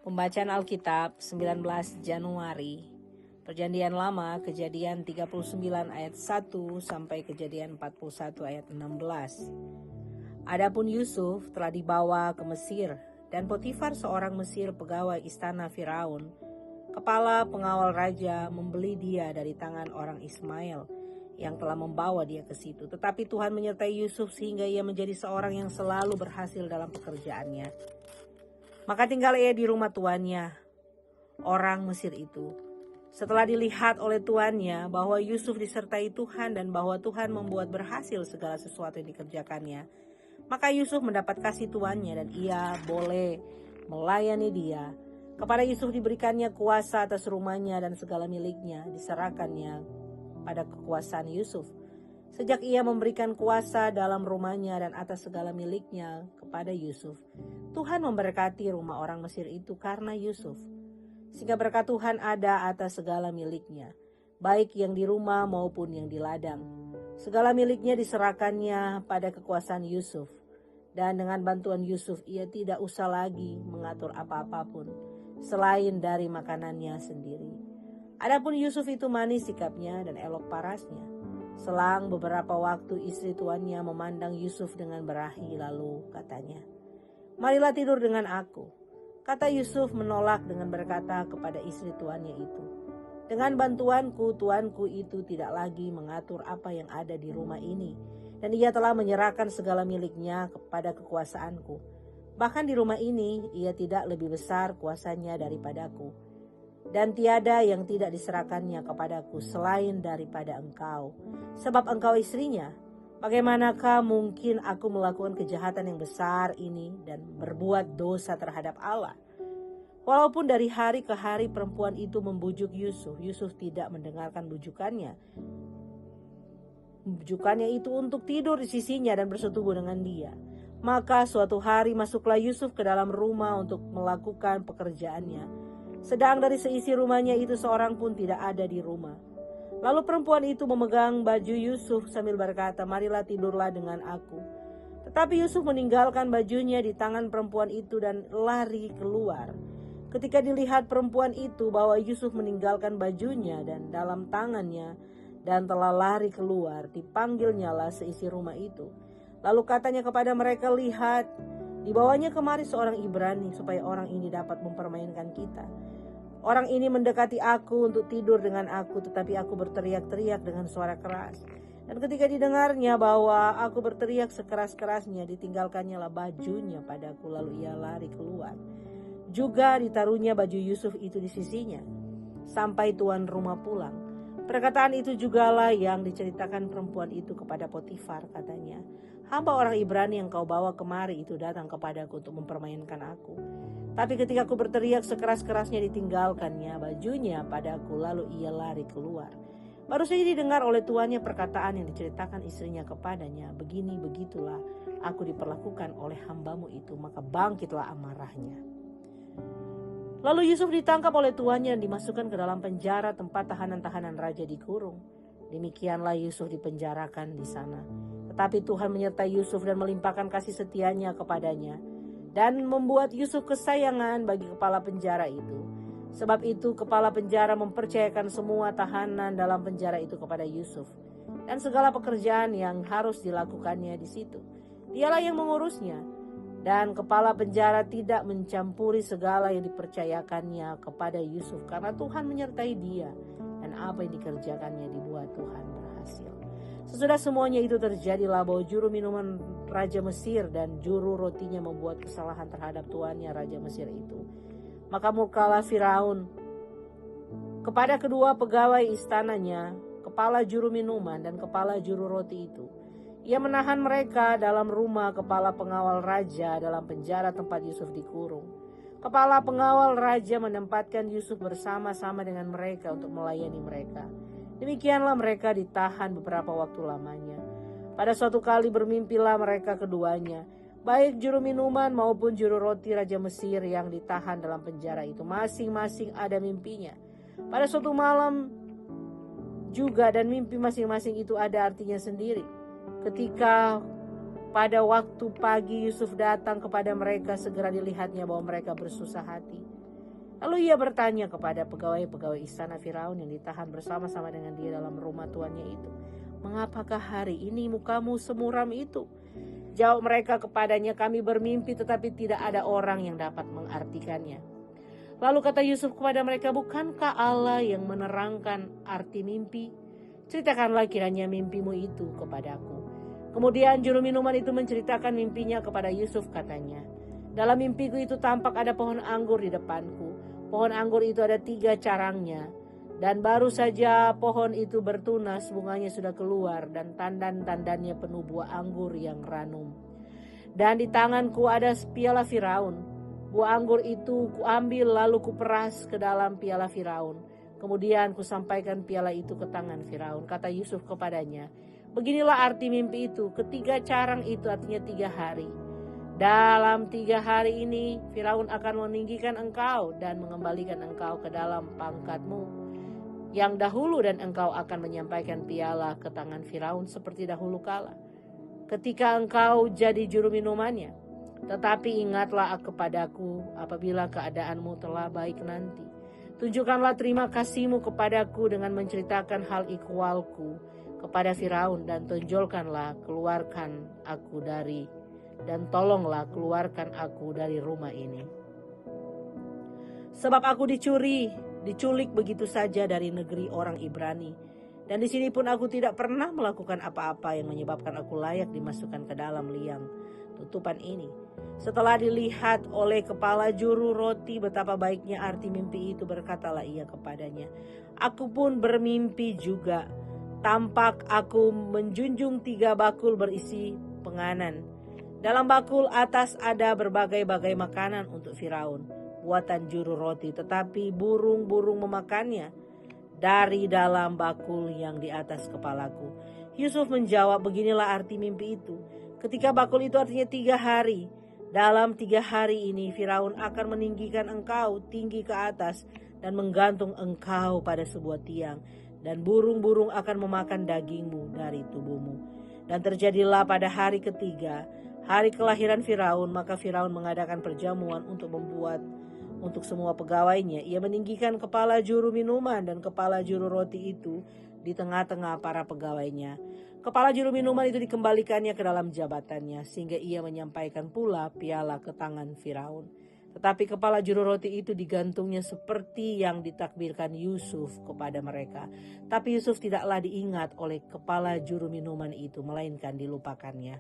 Pembacaan Alkitab 19 Januari. Perjanjian Lama, Kejadian 39 ayat 1 sampai Kejadian 41 ayat 16. Adapun Yusuf telah dibawa ke Mesir, dan Potifar seorang Mesir pegawai istana Firaun, kepala pengawal raja, membeli dia dari tangan orang Ismail yang telah membawa dia ke situ. Tetapi Tuhan menyertai Yusuf sehingga ia menjadi seorang yang selalu berhasil dalam pekerjaannya. Maka tinggal ia di rumah tuannya, orang Mesir itu. Setelah dilihat oleh tuannya bahwa Yusuf disertai Tuhan dan bahwa Tuhan membuat berhasil segala sesuatu yang dikerjakannya, maka Yusuf mendapat kasih tuannya dan ia boleh melayani dia. Kepada Yusuf diberikannya kuasa atas rumahnya dan segala miliknya, diserahkannya pada kekuasaan Yusuf. Sejak ia memberikan kuasa dalam rumahnya dan atas segala miliknya kepada Yusuf, Tuhan memberkati rumah orang Mesir itu karena Yusuf. Sehingga berkat Tuhan ada atas segala miliknya, baik yang di rumah maupun yang di ladang. Segala miliknya diserahkannya pada kekuasaan Yusuf. Dan dengan bantuan Yusuf ia tidak usah lagi mengatur apa-apapun selain dari makanannya sendiri. Adapun Yusuf itu manis sikapnya dan elok parasnya. Selang beberapa waktu istri tuannya memandang Yusuf dengan berahi, lalu katanya, "Marilah tidur dengan aku." Kata Yusuf menolak dengan berkata kepada istri tuannya itu, "Dengan bantuanku, tuanku itu tidak lagi mengatur apa yang ada di rumah ini, dan ia telah menyerahkan segala miliknya kepada kekuasaanku. Bahkan di rumah ini ia tidak lebih besar kuasanya daripadaku. Dan tiada yang tidak diserahkannya kepadaku selain daripada engkau. Sebab engkau istrinya. Bagaimanakah mungkin aku melakukan kejahatan yang besar ini dan berbuat dosa terhadap Allah?" Walaupun dari hari ke hari perempuan itu membujuk Yusuf, Yusuf tidak mendengarkan bujukannya. Bujukannya itu untuk tidur di sisinya dan bersetubuh dengan dia. Maka suatu hari masuklah Yusuf ke dalam rumah untuk melakukan pekerjaannya. Sedang dari seisi rumahnya itu seorang pun tidak ada di rumah. Lalu perempuan itu memegang baju Yusuf sambil berkata, "Marilah tidurlah dengan aku." Tetapi Yusuf meninggalkan bajunya di tangan perempuan itu dan lari keluar. Ketika dilihat perempuan itu bahwa Yusuf meninggalkan bajunya dan dalam tangannya dan telah lari keluar, dipanggilnyalah seisi rumah itu. Lalu katanya kepada mereka, "Lihat, dibawanya kemari seorang Ibrani supaya orang ini dapat mempermainkan kita. Orang ini mendekati aku untuk tidur dengan aku, tetapi aku berteriak-teriak dengan suara keras. Dan ketika didengarnya bahwa aku berteriak sekeras-kerasnya, ditinggalkannya lah bajunya padaku, lalu ia lari keluar. Juga ditaruhnya baju Yusuf itu di sisinya, sampai tuan rumah pulang. Perkataan itu jugalah yang diceritakan perempuan itu kepada Potifar, katanya, "Hamba orang Ibrani yang kau bawa kemari itu datang kepadaku untuk mempermainkan aku. Tapi ketika aku berteriak sekeras-kerasnya, ditinggalkannya bajunya padaku, lalu ia lari keluar." Baru saja didengar oleh tuannya perkataan yang diceritakan istrinya kepadanya, "Begini begitulah aku diperlakukan oleh hambamu itu." Maka bangkitlah amarahnya. Lalu Yusuf ditangkap oleh tuannya dan dimasukkan ke dalam penjara tempat tahanan-tahanan raja dikurung. Demikianlah Yusuf dipenjarakan di sana. Tetapi Tuhan menyertai Yusuf dan melimpahkan kasih setianya kepadanya, dan membuat Yusuf kesayangan bagi kepala penjara itu. Sebab itu kepala penjara mempercayakan semua tahanan dalam penjara itu kepada Yusuf, dan segala pekerjaan yang harus dilakukannya di situ. Dialah yang mengurusnya. Dan kepala penjara tidak mencampuri segala yang dipercayakannya kepada Yusuf, karena Tuhan menyertai dia, dan apa yang dikerjakannya dibuat Tuhan berhasil. Sesudah semuanya itu terjadilah bahwa juru minuman Raja Mesir dan juru rotinya membuat kesalahan terhadap tuannya Raja Mesir itu. Maka murkalah Firaun kepada kedua pegawai istananya, kepala juru minuman dan kepala juru roti itu. Ia menahan mereka dalam rumah kepala pengawal raja dalam penjara tempat Yusuf dikurung. Kepala pengawal raja menempatkan Yusuf bersama-sama dengan mereka untuk melayani mereka. Demikianlah mereka ditahan beberapa waktu lamanya. Pada suatu kali bermimpilah mereka keduanya, baik juru minuman maupun juru roti Raja Mesir yang ditahan dalam penjara itu. Masing-masing ada mimpinya. Pada suatu malam juga, dan mimpi masing-masing itu ada artinya sendiri. Ketika pada waktu pagi Yusuf datang kepada mereka, segera dilihatnya bahwa mereka bersusah hati. Lalu ia bertanya kepada pegawai-pegawai istana Firaun yang ditahan bersama-sama dengan dia dalam rumah tuannya itu, "Mengapakah hari ini mukamu semuram itu?" Jawab mereka kepadanya, "Kami bermimpi tetapi tidak ada orang yang dapat mengartikannya." Lalu kata Yusuf kepada mereka, "Bukankah Allah yang menerangkan arti mimpi? Ceritakanlah kiranya mimpimu itu kepadaku." Kemudian juru minuman itu menceritakan mimpinya kepada Yusuf, katanya, "Dalam mimpiku itu tampak ada pohon anggur di depanku. Pohon anggur itu ada 3 carangnya. Dan baru saja pohon itu bertunas, bunganya sudah keluar dan tandan-tandannya penuh buah anggur yang ranum. Dan di tanganku ada piala Firaun. Buah anggur itu kuambil lalu kuperas ke dalam piala Firaun. Kemudian kusampaikan piala itu ke tangan Firaun." Kata Yusuf kepadanya, "Beginilah arti mimpi itu. Ketiga carang itu artinya 3 hari. Dalam 3 hari ini Firaun akan meninggikan engkau dan mengembalikan engkau ke dalam pangkatmu yang dahulu, dan engkau akan menyampaikan piala ke tangan Firaun seperti dahulu kala, ketika engkau jadi juru minumannya. Tetapi ingatlah kepadaku apabila keadaanmu telah baik nanti. Tunjukkanlah terima kasihmu kepadaku dengan menceritakan hal ikhwalku kepada Firaun, dan tonjolkanlah keluarkan aku dan tolonglah keluarkan aku dari rumah ini. Sebab aku diculik begitu saja dari negeri orang Ibrani. Dan di sini pun aku tidak pernah melakukan apa-apa yang menyebabkan aku layak dimasukkan ke dalam liang tutupan ini." Setelah dilihat oleh kepala juru roti betapa baiknya arti mimpi itu, berkatalah ia kepadanya, "Aku pun bermimpi juga. Tampak aku menjunjung 3 bakul berisi penganan. Dalam bakul atas ada berbagai-bagai makanan untuk Firaun, buatan juru roti, tetapi burung-burung memakannya dari dalam bakul yang di atas kepalaku." Yusuf menjawab, "Beginilah arti mimpi itu. Ketika bakul itu artinya 3 hari. Dalam 3 hari ini Firaun akan meninggikan engkau tinggi ke atas dan menggantung engkau pada sebuah tiang, dan burung-burung akan memakan dagingmu dari tubuhmu. Dan terjadilah pada hari ketiga, hari kelahiran Firaun, maka Firaun mengadakan perjamuan untuk semua pegawainya. Ia meninggikan kepala juru minuman dan kepala juru roti itu di tengah-tengah para pegawainya. Kepala juru minuman itu dikembalikannya ke dalam jabatannya, sehingga ia menyampaikan pula piala ke tangan Firaun. Tetapi kepala juru roti itu digantungnya seperti yang ditakbirkan Yusuf kepada mereka. Tapi Yusuf tidaklah diingat oleh kepala juru minuman itu, melainkan dilupakannya.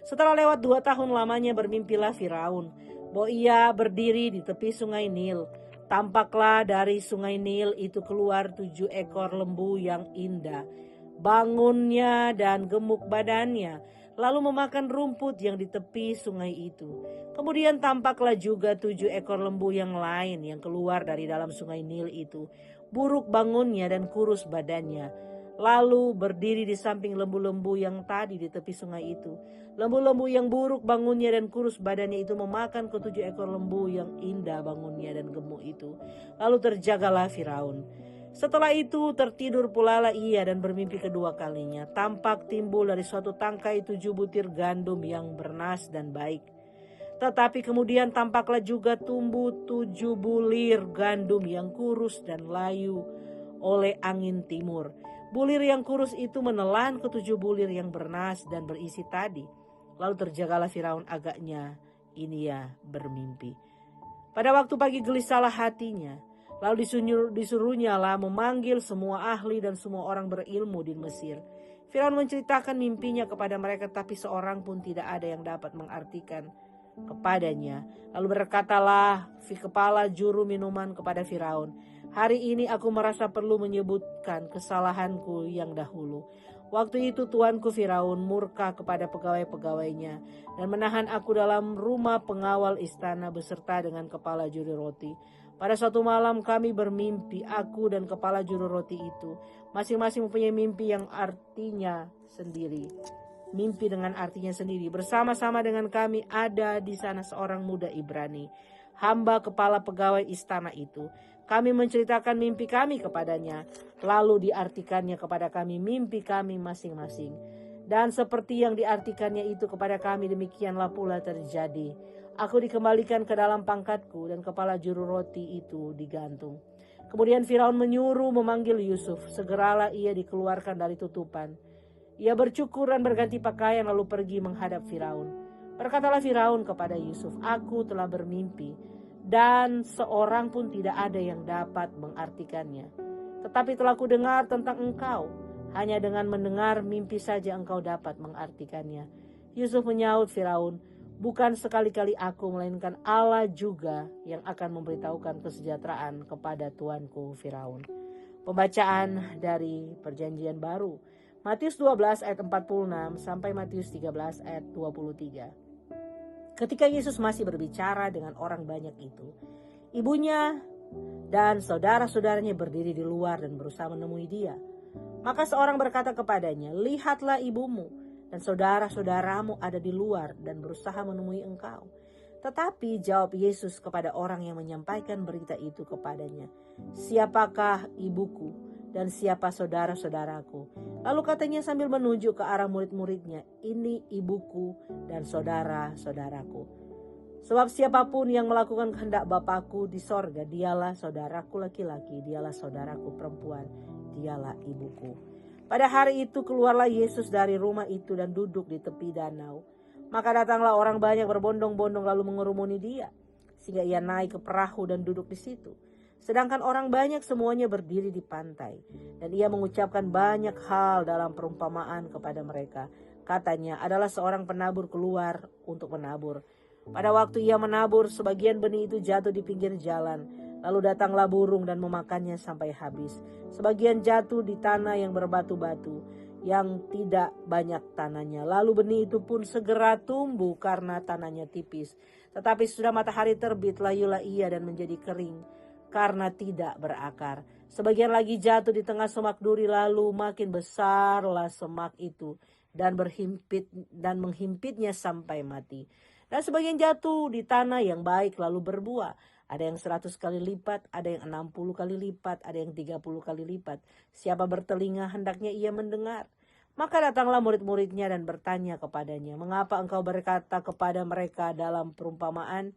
Setelah lewat 2 tahun lamanya bermimpilah Firaun bahwa ia berdiri di tepi sungai Nil. Tampaklah dari sungai Nil itu keluar 7 ekor lembu yang indah, bangunnya dan gemuk badannya, lalu memakan rumput yang di tepi sungai itu. Kemudian tampaklah juga 7 ekor lembu yang lain yang keluar dari dalam sungai Nil itu, buruk bangunnya dan kurus badannya, lalu berdiri di samping lembu-lembu yang tadi di tepi sungai itu. Lembu-lembu yang buruk bangunnya dan kurus badannya itu memakan ke 7 ekor lembu yang indah bangunnya dan gemuk itu. Lalu terjagalah Firaun. Setelah itu tertidur pula ia dan bermimpi kedua kalinya. Tampak timbul dari suatu tangkai 7 butir gandum yang bernas dan baik. Tetapi kemudian tampaklah juga tumbuh 7 bulir gandum yang kurus dan layu oleh angin timur. Bulir yang kurus itu menelan ke 7 bulir yang bernas dan berisi tadi. Lalu terjagalah Firaun agaknya, ini ya bermimpi. Pada waktu pagi gelisahlah hatinya. Lalu disuruhnyalah memanggil semua ahli dan semua orang berilmu di Mesir. Firaun menceritakan mimpinya kepada mereka, tapi seorang pun tidak ada yang dapat mengartikan kepadanya. Lalu berkatalah kepala juru minuman kepada Firaun, "Hari ini aku merasa perlu menyebutkan kesalahanku yang dahulu. Waktu itu tuanku Firaun murka kepada pegawai-pegawainya dan menahan aku dalam rumah pengawal istana beserta dengan kepala juru roti. Pada suatu malam kami bermimpi, aku dan kepala juru roti itu, masing-masing mempunyai mimpi yang artinya sendiri. Mimpi dengan artinya sendiri. Bersama-sama dengan kami ada di sana seorang muda Ibrani, hamba kepala pegawai istana itu. Kami menceritakan mimpi kami kepadanya, lalu diartikannya kepada kami mimpi kami masing-masing. Dan seperti yang diartikannya itu kepada kami, demikianlah pula terjadi. Aku dikembalikan ke dalam pangkatku dan kepala juru roti itu digantung. Kemudian Firaun menyuruh memanggil Yusuf. Segeralah ia dikeluarkan dari tutupan. Ia bercukur dan berganti pakaian lalu pergi menghadap Firaun. Berkatalah Firaun kepada Yusuf, aku telah bermimpi dan seorang pun tidak ada yang dapat mengartikannya. Tetapi telah kudengar tentang engkau. Hanya dengan mendengar mimpi saja engkau dapat mengartikannya. Yusuf menyaut Firaun, bukan sekali-kali aku melainkan Allah juga yang akan memberitahukan kesejahteraan kepada tuanku Firaun. Pembacaan dari Perjanjian Baru. Matius 12 ayat 46 sampai Matius 13 ayat 23. Ketika Yesus masih berbicara dengan orang banyak itu, ibunya dan saudara-saudaranya berdiri di luar dan berusaha menemui dia. Maka seorang berkata kepadanya, lihatlah ibumu dan saudara-saudaramu ada di luar dan berusaha menemui engkau. Tetapi jawab Yesus kepada orang yang menyampaikan berita itu kepadanya, siapakah ibuku dan siapa saudara-saudaraku? Lalu katanya sambil menunjuk ke arah murid-muridnya, ini ibuku dan saudara-saudaraku. Sebab siapapun yang melakukan kehendak Bapakku di sorga, dialah saudaraku laki-laki, dialah saudaraku perempuan, dialah ibuku. Pada hari itu keluarlah Yesus dari rumah itu dan duduk di tepi danau. Maka datanglah orang banyak berbondong-bondong lalu mengerumuni dia, sehingga ia naik ke perahu dan duduk di situ. Sedangkan orang banyak semuanya berdiri di pantai. Dan ia mengucapkan banyak hal dalam perumpamaan kepada mereka. Katanya, adalah seorang penabur keluar untuk menabur. Pada waktu ia menabur, sebagian benih itu jatuh di pinggir jalan. Lalu datanglah burung dan memakannya sampai habis. Sebagian jatuh di tanah yang berbatu-batu, yang tidak banyak tanahnya. Lalu benih itu pun segera tumbuh karena tanahnya tipis. Tetapi sudah matahari terbit, layulah ia dan menjadi kering, karena tidak berakar. Sebagian lagi jatuh di tengah semak duri, lalu makin besarlah semak itu dan menghimpitnya sampai mati. Dan sebagian jatuh di tanah yang baik lalu berbuah. Ada yang 100 kali lipat, ada yang 60 kali lipat, ada yang 30 kali lipat. Siapa bertelinga hendaknya ia mendengar. Maka datanglah murid-muridnya dan bertanya kepadanya, mengapa engkau berkata kepada mereka dalam perumpamaan?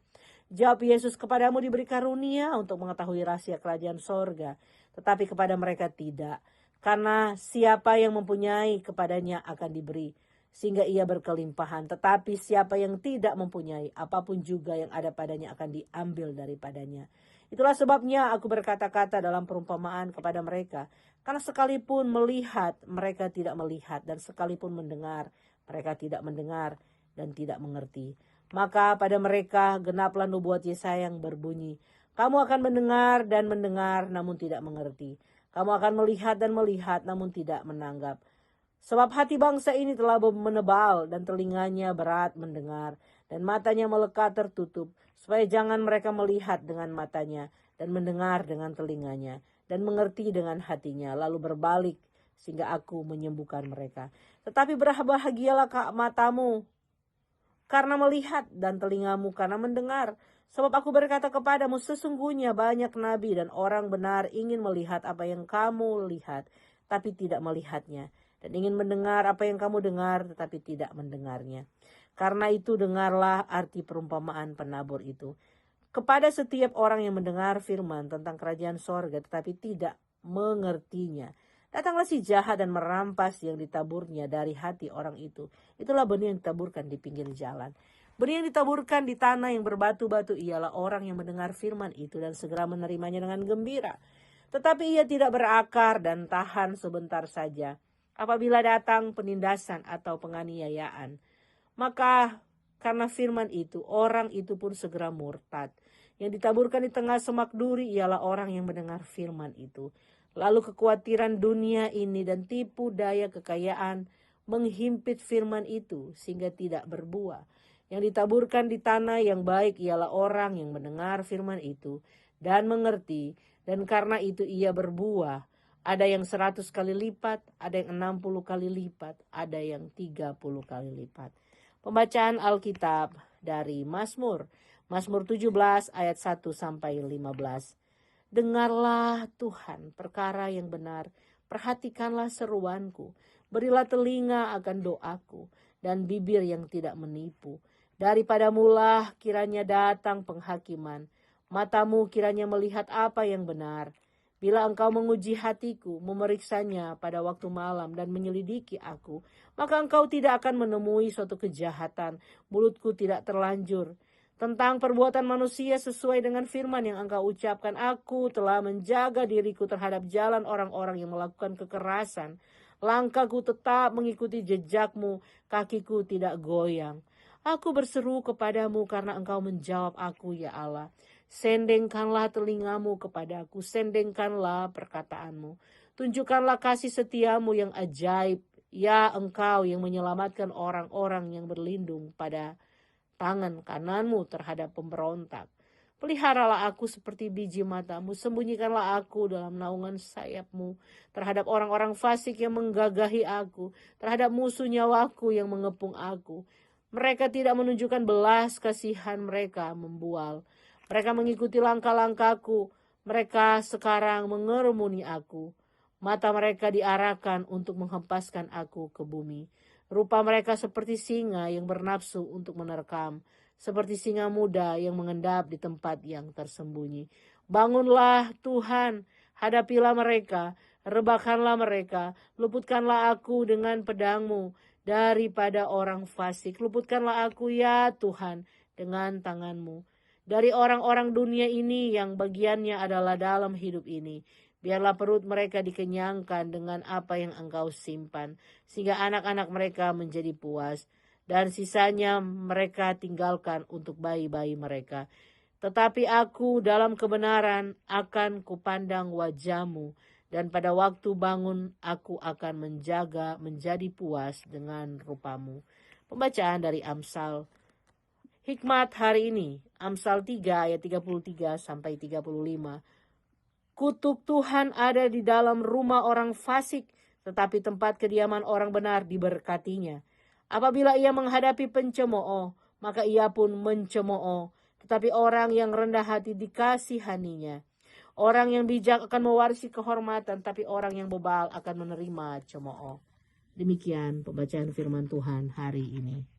Jawab Yesus, kepadamu diberi karunia untuk mengetahui rahasia kerajaan sorga, tetapi kepada mereka tidak. Karena siapa yang mempunyai kepadanya akan diberi, sehingga ia berkelimpahan. Tetapi siapa yang tidak mempunyai, apapun juga yang ada padanya akan diambil daripadanya. Itulah sebabnya aku berkata-kata dalam perumpamaan kepada mereka. Karena sekalipun melihat, mereka tidak melihat. Dan sekalipun mendengar, mereka tidak mendengar dan tidak mengerti. Maka pada mereka genaplah nubuat Yesaya yang berbunyi, kamu akan mendengar dan mendengar namun tidak mengerti. Kamu akan melihat dan melihat namun tidak menanggap. Sebab hati bangsa ini telah menebal dan telinganya berat mendengar dan matanya melekat tertutup, supaya jangan mereka melihat dengan matanya dan mendengar dengan telinganya dan mengerti dengan hatinya, lalu berbalik sehingga aku menyembuhkan mereka. Tetapi berbahagialah matamu karena melihat dan telingamu karena mendengar. Sebab aku berkata kepadamu, sesungguhnya banyak nabi dan orang benar ingin melihat apa yang kamu lihat, tapi tidak melihatnya. Dan ingin mendengar apa yang kamu dengar, tetapi tidak mendengarnya. Karena itu dengarlah arti perumpamaan penabur itu. Kepada setiap orang yang mendengar firman tentang kerajaan sorga, tetapi tidak mengertinya, datanglah si jahat dan merampas yang ditaburnya dari hati orang itu. Itulah benih yang ditaburkan di pinggir jalan. Benih yang ditaburkan di tanah yang berbatu-batu ialah orang yang mendengar firman itu dan segera menerimanya dengan gembira. Tetapi ia tidak berakar dan tahan sebentar saja. Apabila datang penindasan atau penganiayaan, maka karena firman itu, orang itu pun segera murtad. Yang ditaburkan di tengah semak duri ialah orang yang mendengar firman itu. Lalu kekhawatiran dunia ini dan tipu daya kekayaan menghimpit firman itu sehingga tidak berbuah. Yang ditaburkan di tanah yang baik ialah orang yang mendengar firman itu dan mengerti, dan karena itu ia berbuah. Ada yang 100 kali lipat, ada yang 60 kali lipat, ada yang 30 kali lipat. Pembacaan Alkitab dari Mazmur 17 ayat 1 sampai 15. Dengarlah Tuhan perkara yang benar, perhatikanlah seruanku, berilah telinga akan doaku, dan bibir yang tidak menipu. Daripadamulah kiranya datang penghakiman. Matamu kiranya melihat apa yang benar. Bila engkau menguji hatiku, memeriksanya pada waktu malam dan menyelidiki aku, maka engkau tidak akan menemui suatu kejahatan. Mulutku tidak terlanjur tentang perbuatan manusia sesuai dengan firman yang engkau ucapkan. Aku telah menjaga diriku terhadap jalan orang-orang yang melakukan kekerasan. Langkahku tetap mengikuti jejakmu, kakiku tidak goyang. Aku berseru kepadamu karena engkau menjawab aku, ya Allah. Sendengkanlah telingamu kepadaku, sendengkanlah perkataanmu. Tunjukkanlah kasih setiamu yang ajaib, ya engkau yang menyelamatkan orang-orang yang berlindung pada tangan kananmu terhadap pemberontak. Peliharalah aku seperti biji matamu, sembunyikanlah aku dalam naungan sayapmu terhadap orang-orang fasik yang menggagahi aku, terhadap musuh nyawaku yang mengepung aku. Mereka tidak menunjukkan belas kasihan, mereka membual. Mereka mengikuti langkah-langkahku, mereka sekarang mengerumuni aku. Mata mereka diarahkan untuk menghempaskan aku ke bumi. Rupa mereka seperti singa yang bernafsu untuk menerkam, seperti singa muda yang mengendap di tempat yang tersembunyi. Bangunlah Tuhan, hadapilah mereka, rebahkanlah mereka, luputkanlah aku dengan pedangmu daripada orang fasik. Luputkanlah aku, ya Tuhan, dengan tanganmu dari orang-orang dunia ini yang bagiannya adalah dalam hidup ini. Biarlah perut mereka dikenyangkan dengan apa yang engkau simpan, sehingga anak-anak mereka menjadi puas, dan sisanya mereka tinggalkan untuk bayi-bayi mereka. Tetapi aku dalam kebenaran akan kupandang wajah-Mu, dan pada waktu bangun aku akan menjadi puas dengan rupa-Mu. Pembacaan dari Amsal. Hikmat hari ini, Amsal 3 ayat 33 sampai 35. Kutuk Tuhan ada di dalam rumah orang fasik, tetapi tempat kediaman orang benar diberkatinya. Apabila ia menghadapi pencemooh, maka ia pun mencemooh, tetapi orang yang rendah hati dikasihaninya. Orang yang bijak akan mewarisi kehormatan, tapi orang yang bebal akan menerima cemooh. Demikian pembacaan firman Tuhan hari ini.